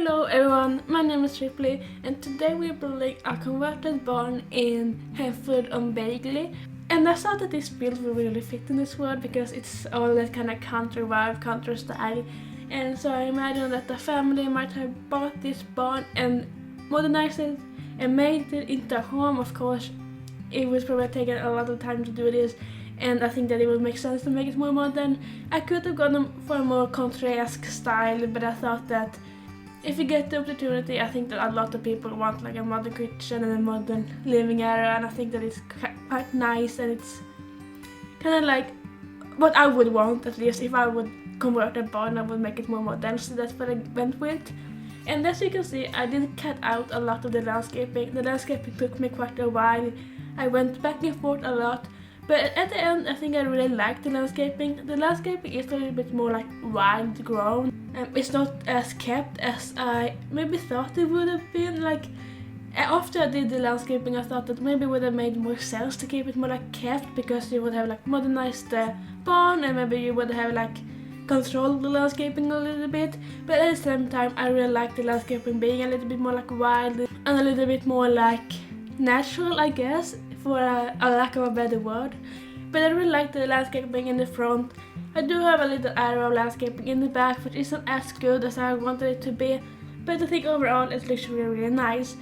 Hello everyone, my name is Ripley and today we're building a converted barn in Hemfood on Bagley. And I thought that this build would really fit in this world because it's all that kind of country vibe, country style. And so I imagine that the family might have bought this barn and modernized it and made it into a home. Of course, it was probably taken a lot of time to do this, and I think that it would make sense to make it more modern. I could have gone for a more country-esque style, but I thought that if you get the opportunity, I think that a lot of people want like a modern kitchen and a modern living area, and I think that it's quite nice and it's kind of like what I would want. At least if I would convert a barn, I would make it more modern, so that's what I went with. And as you can see, I did cut out a lot of the landscaping. The landscaping took me quite a while. I went back and forth a lot, but at the end I think I really liked the landscaping. The landscaping is a little bit more like wild grown. It's not as kept as I maybe thought it would have been. Like after I did the landscaping, I thought that maybe it would have made more sense to keep it more like kept, because you would have like modernized the barn and maybe you would have like controlled the landscaping a little bit. But at the same time, I really like the landscaping being a little bit more like wild and a little bit more like natural, I guess, for a lack of a better word. But I really like the landscaping in the front. I do have a little area of landscaping in the back, which isn't as good as I wanted it to be, but I think overall it looks really nice.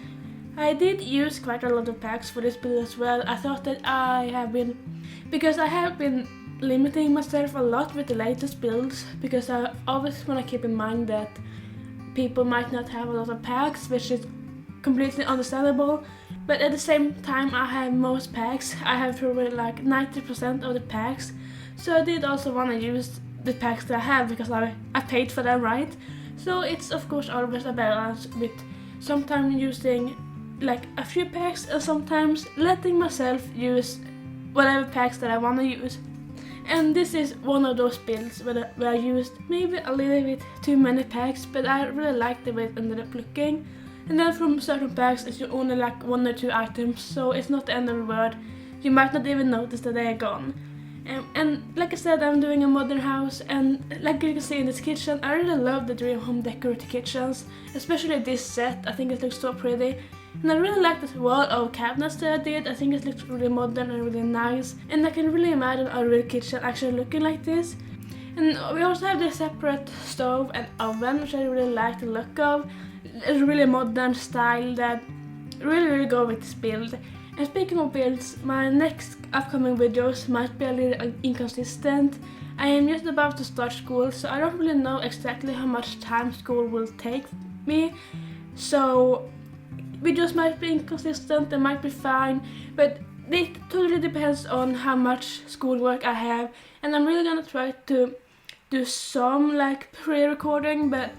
I did use quite a lot of packs for this build as well. I thought that because I have been limiting myself a lot with the latest builds, because I always want to keep in mind that people might not have a lot of packs, which is completely understandable. But at the same time, I have most packs. I have probably like 90% of the packs. So I did also want to use the packs that I have because I paid for them, right? So it's of course always a balance with sometimes using like a few packs and sometimes letting myself use whatever packs that I want to use. And this is one of those builds where I used maybe a little bit too many packs, but I really liked the way it ended up looking. And then from certain packs it's only like 1 or 2 items, so it's not the end of the world. You might not even notice that they are gone. And like I said, I'm doing a modern house, and like you can see in this kitchen, I really love the Dream Home decorated kitchens, especially this set. I think it looks so pretty. And I really like this wall of cabinets that I did. I think it looks really modern and really nice, and I can really imagine a real kitchen actually looking like this. And we also have this separate stove and oven, which I really like the look of. It's a really modern style that really go with this build. And speaking of builds, my next upcoming videos might be a little inconsistent. I am just about to start school, so I don't really know exactly how much time school will take me. So videos might be inconsistent, they might be fine, but it totally depends on how much schoolwork I have. And I'm really gonna try to do some like pre-recording, but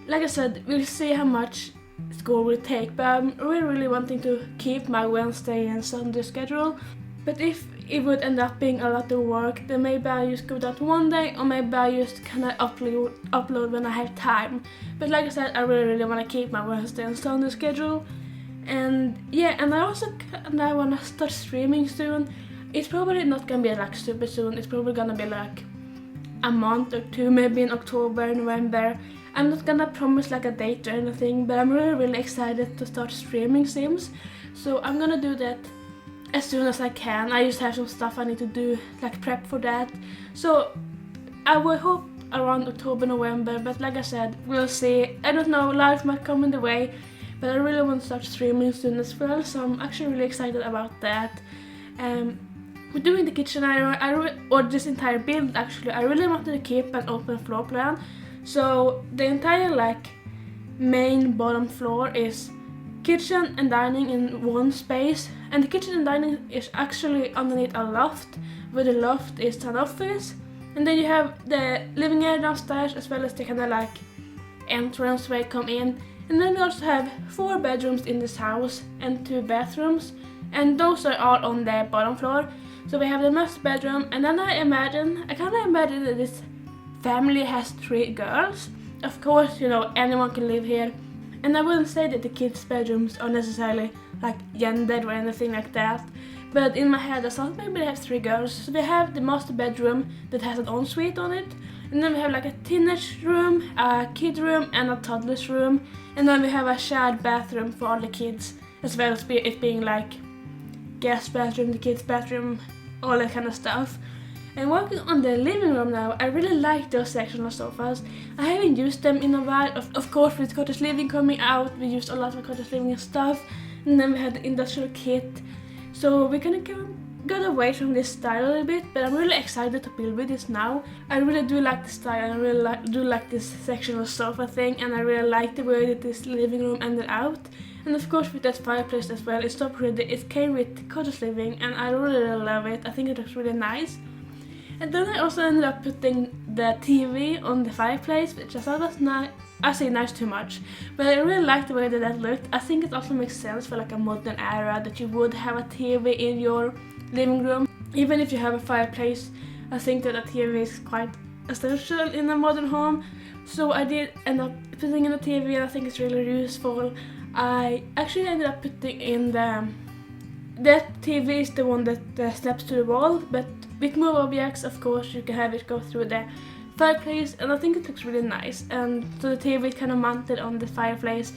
like I said, we'll see how much school will take. But I'm really wanting to keep my Wednesday and Sunday schedule. But if it would end up being a lot of work, then maybe I just go down to one day, or maybe I just kind of upload when I have time. But like I said, I really want to keep my Wednesday and Sunday schedule. And yeah, and I also want to start streaming soon. It's probably not gonna be like super soon. It's probably gonna be like a month or 2, maybe in October, November. I'm not gonna promise like a date or anything, but I'm really excited to start streaming Sims. So I'm gonna do that as soon as I can. I just have some stuff I need to do, like prep for that. So I will hope around October, November, but like I said, we'll see. I don't know, life might come in the way, but I really want to start streaming soon as well, so I'm actually really excited about that. With doing the kitchen area, or this entire build actually, I really wanted to keep an open floor plan. So the entire like main bottom floor is kitchen and dining in one space, and the kitchen and dining is actually underneath a loft, where the loft is an office. And then you have the living area downstairs, as well as the kind of like entrance where you come in. And then we also have 4 bedrooms in this house and 2 bathrooms, and those are all on the bottom floor. So we have the master bedroom, and then I kind of imagine that this family has 3 girls. Of course, you know, anyone can live here. And I wouldn't say that the kids' bedrooms are necessarily like gendered or anything like that. But in my head I thought maybe they have 3 girls. So we have the master bedroom that has an ensuite on it. And then we have like a teenage room, a kid room and a toddler's room. And then we have a shared bathroom for all the kids, as well as it being like guest bathroom, the kids bathroom, all that kind of stuff. And working on the living room now, I really like those sectional sofas. I haven't used them in a while. Of course, with cottage living coming out, we used a lot of cottage living stuff. And then we had the industrial kit. So we kind of got away from this style a little bit, but I'm really excited to build with this now. I really do like the style, and I really do like this sectional sofa thing, and I really like the way that this living room ended out. And of course with that fireplace as well, it's top ready. It came with cottage living and I really love it. I think it looks really nice. And then I also ended up putting the TV on the fireplace, which I thought was nice. I say nice too much, but I really like the way that looked. I think it also makes sense for like a modern era that you would have a TV in your living room. Even if you have a fireplace, I think that a TV is quite essential in a modern home. So I did end up putting in a TV, and I think it's really useful. I actually ended up putting in that TV is the one that snaps to the wall, but with more objects, of course, you can have it go through the fireplace, and I think it looks really nice. And so the TV is kind of mounted on the fireplace.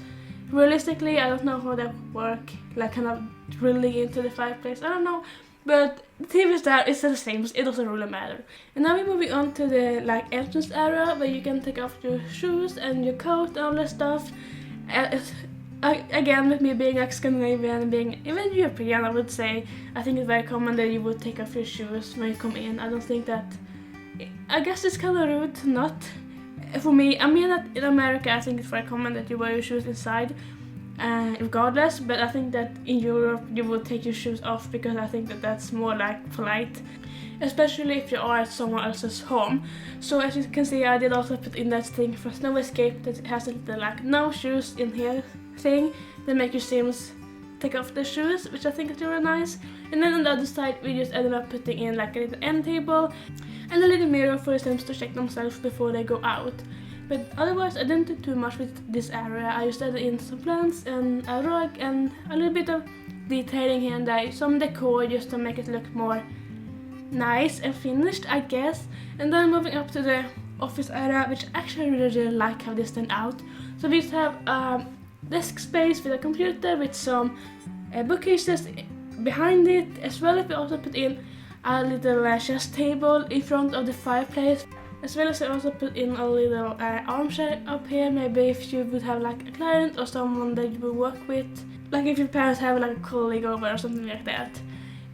Realistically, I don't know how that would work, like kind of drilling into the fireplace, I don't know. But the TV is there, it's the same, so it doesn't really matter. And now we're moving on to the like entrance area, where you can take off your shoes and your coat and all that stuff. Again, with me being like Scandinavian and being even European, I would say I think it's very common that you would take off your shoes when you come in. I don't think that. I guess it's kind of rude to not. For me, I mean that in America I think it's very common that you wear your shoes inside, regardless. But I think that in Europe you would take your shoes off, because I think that that's more like polite, especially if you are at someone else's home. So as you can see, I did also put in that thing for Snow Escape that has a little like no shoes in here thing that make your Sims take off their shoes, which I think is really nice. And then on the other side we just ended up putting in like a little end table and a little mirror for the Sims to check themselves before they go out. But otherwise I didn't do too much with this area. I just added in some plants and a rug and a little bit of detailing here and there, some decor just to make it look more nice and finished, I guess. And then moving up to the office area, which I actually really like how this turned out. So we just have desk space with a computer with some bookcases behind it, as well as we also put in a little chest table in front of the fireplace, as well as I also put in a little armchair up here, maybe if you would have like a client or someone that you would work with, like if your parents have like a colleague over or something like that.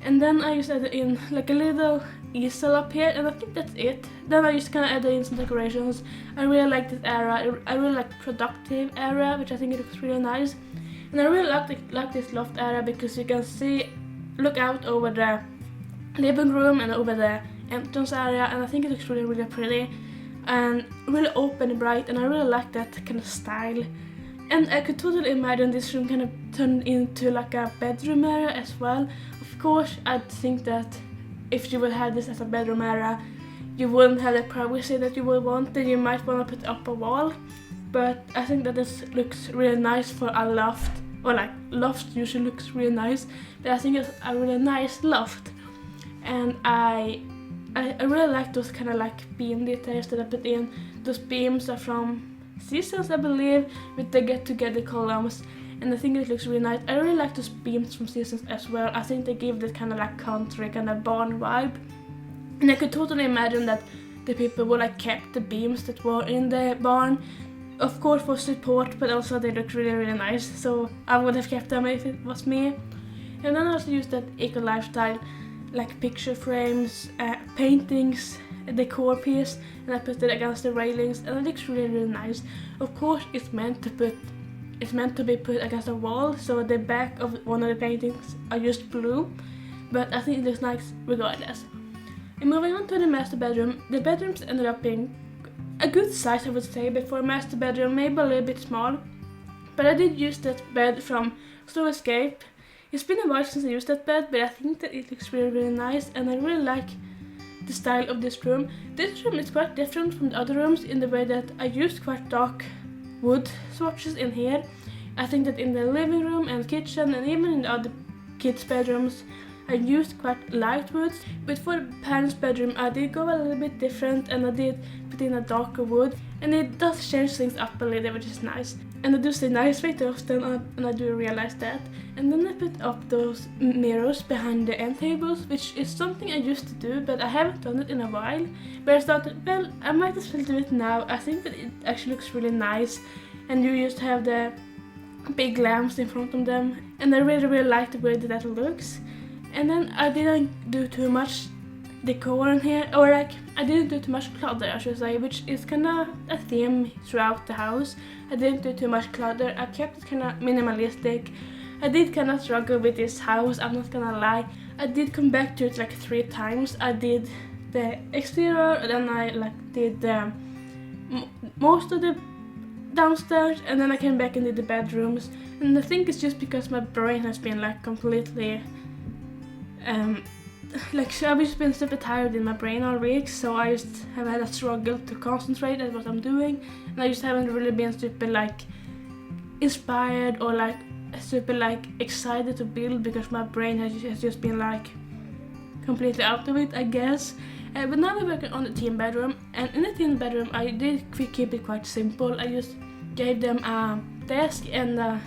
And then I just added in like a little easel up here, and I think that's it. Then I just kind of added in some decorations. I really like this area. I really like productive area, which I think it looks really nice. And I really like this loft area because you can look out over the living room and over the entrance area, and I think it looks really pretty and really open and bright, and I really like that kind of style. And I could totally imagine this room kind of turned into like a bedroom area as well. Of course, I think that if you would have this as a bedroom area, you wouldn't have the privacy that you would want, that you might want to put up a wall. But I think that this looks really nice for a loft, or like loft usually looks really nice, but I think it's a really nice loft. And I really like those kind of like beam details that I put in. Those beams are from Seasons, I believe, with the get together columns, and I think it looks really nice. I really like those beams from Seasons as well. I think they give this kind of like country, kind of barn vibe, and I could totally imagine that the people would like kept the beams that were in the barn, of course for support, but also they look really nice, so I would have kept them if it was me. And then I also used that eco lifestyle, like picture frames, paintings, a decor piece, and I put it against the railings, and it looks really nice. Of course it's meant to be put against a wall, so the back of one of the paintings are just blue, but I think it looks nice regardless. And moving on to the master bedroom, the bedrooms ended up being a good size, I would say, but for a master bedroom maybe a little bit small. But I did use that bed from Snow Escape. It's been a while since I used that bed, but I think that it looks really nice, and I really like the style of this room. This room is quite different from the other rooms in the way that I used quite dark wood swatches in here. I think that in the living room and kitchen and even in the other kids' bedrooms, I used quite light woods, but for the parents' bedroom I did go a little bit different and I did put in a darker wood, and it does change things up a little, which is nice. And I do say nice way too often, and I do realize that. And then I put up those mirrors behind the end tables, which is something I used to do, but I haven't done it in a while. But I thought, well, I might as well do it now. I think that it actually looks really nice, and you just have the big lamps in front of them, and I really like the way that looks. And then I didn't do too much decor in here, or like I didn't do too much clutter, I should say, which is kinda a theme throughout the house. I didn't do too much clutter. I kept it kinda minimalistic. I did kinda struggle with this house, I'm not gonna lie. I did come back to it like 3 times. I did the exterior, and then I like did most of the downstairs, and then I came back and did the bedrooms. And I think it's just because my brain has been like completely like I've just been super tired in my brain all week, so I just have had a struggle to concentrate at what I'm doing, and I just haven't really been super like inspired or like super like excited to build, because my brain has just been like completely out of it, I guess. But now we're working on the teen bedroom, and in the teen bedroom I did keep it quite simple. I just gave them a desk and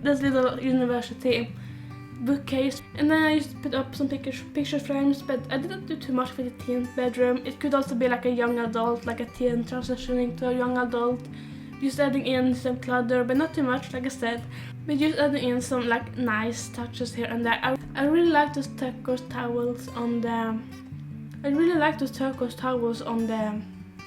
this little university bookcase, and then I just put up some picture frames, but I didn't do too much for the teen bedroom. It could also be like a young adult, like a teen transitioning to a young adult, just adding in some clutter, but not too much, like I said, but just adding in some like nice touches here and there. I really like those turquoise towels on the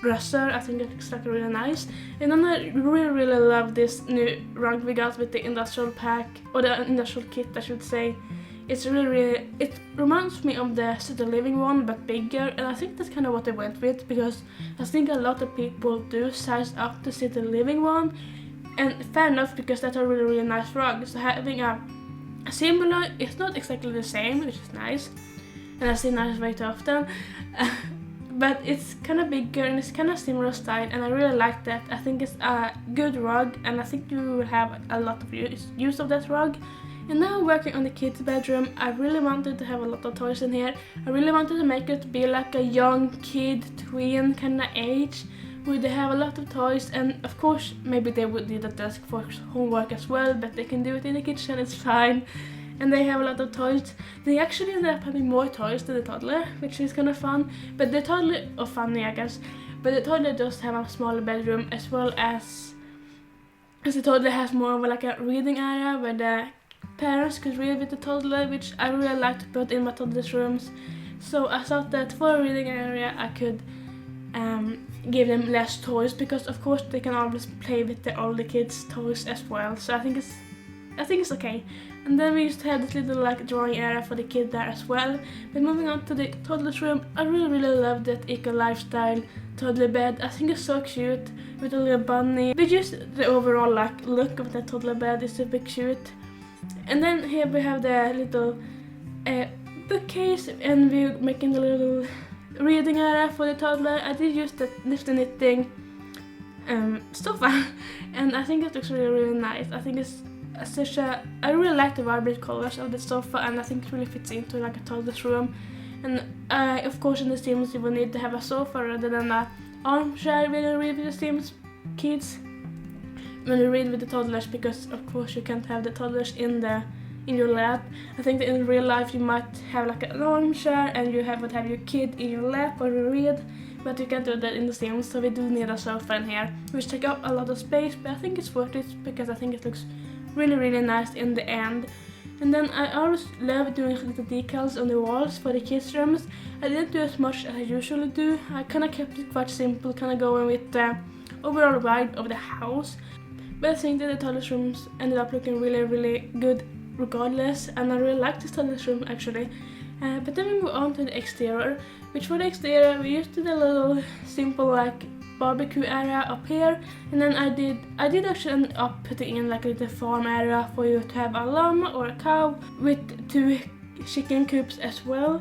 dresser. I think it looks like really nice. And then I really love this new rug we got with the industrial pack, or the industrial kit I should say. It's really it reminds me of the City Living one, but bigger, and I think that's kind of what I went with, because I think a lot of people do size up the City Living one, and fair enough, because that's a really nice rug. So having a similar, it's not exactly the same, which is nice, and I say nice very often. But it's kind of bigger and it's kind of similar style, and I really like that. I think it's a good rug, and I think you will have a lot of use of that rug. And now working on the kids' bedroom, I really wanted to have a lot of toys in here. I really wanted to make it be like a young kid, tween kind of age, where they have a lot of toys, and of course maybe they would need a desk for homework as well, but they can do it in the kitchen, it's fine. And they have a lot of toys. They actually ended up having more toys than the toddler, which is kind of fun. But the toddler, or funny I guess, but the toddler does have a smaller bedroom, as well as the toddler has more of like a reading area where the parents could read with the toddler, which I really like to put in my toddler's rooms. So I thought that for a reading area I could give them less toys, because of course they can always play with the older kids' toys as well. So I think it's okay. And then we used to have this little like drawing area for the kid there as well. But moving on to the toddler's room, I really love that eco lifestyle toddler bed. I think it's so cute with a little bunny. But just the overall like look of the toddler bed is super cute. And then here we have the little bookcase, and we're making the little reading area for the toddler. I did use the nifty knitting sofa, and I think it looks really nice. I think it's I really like the vibrant colors of the sofa, and I think it really fits into like a toddler's room. And of course in the Sims you will need to have a sofa rather than an armchair when you read with the Sims kids, when you read with the toddlers, because of course you can't have the toddlers in your lap. I think that in real life you might have like an armchair and you would have your kid in your lap or you read, but you can't do that in the Sims, so we do need a sofa in here, which takes up a lot of space, but I think it's worth it because I think it looks really nice in the end. And then I always love doing little decals on the walls for the kids' rooms. I didn't do as much as I usually do. I kind of kept it quite simple, kind of going with the overall vibe of the house. But I think that the toddler's rooms ended up looking really good regardless, and I really like this toddler's room actually. But then we move on to the exterior, which for the exterior we used to do a little simple like barbecue area up here, and then I did actually end up putting in like a little farm area for you to have a llama or a cow with 2 chicken coops as well,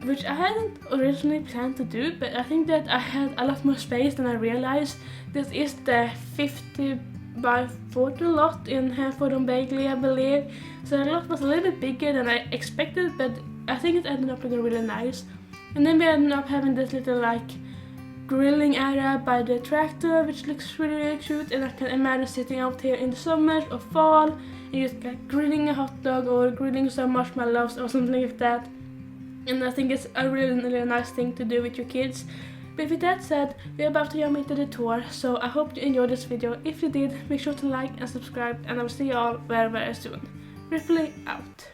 which I hadn't originally planned to do, but I think that I had a lot more space than I realized. This is the 50 by 40 lot in Hanford on Bagley, I believe, so the lot was a little bit bigger than I expected, but I think it ended up looking really nice. And then we ended up having this little like grilling area by the tractor, which looks really, really cute, and I can imagine sitting out here in the summer or fall and just like grilling a hot dog or grilling some marshmallows or something like that. And I think it's a really, really nice thing to do with your kids. But with that said, we're about to jump into the tour, so I hope you enjoyed this video. If you did, make sure to like and subscribe, and I will see you all very, very soon. Ripley out.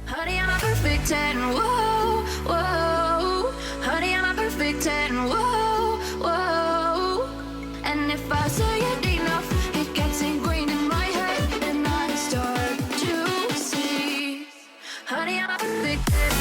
Honey, I'm a perfect 10, whoa, whoa. Honey, I'm a perfect 10, whoa, whoa. And if I say it enough, it gets ingrained in my head, and I start to see. Honey, I'm a perfect 10.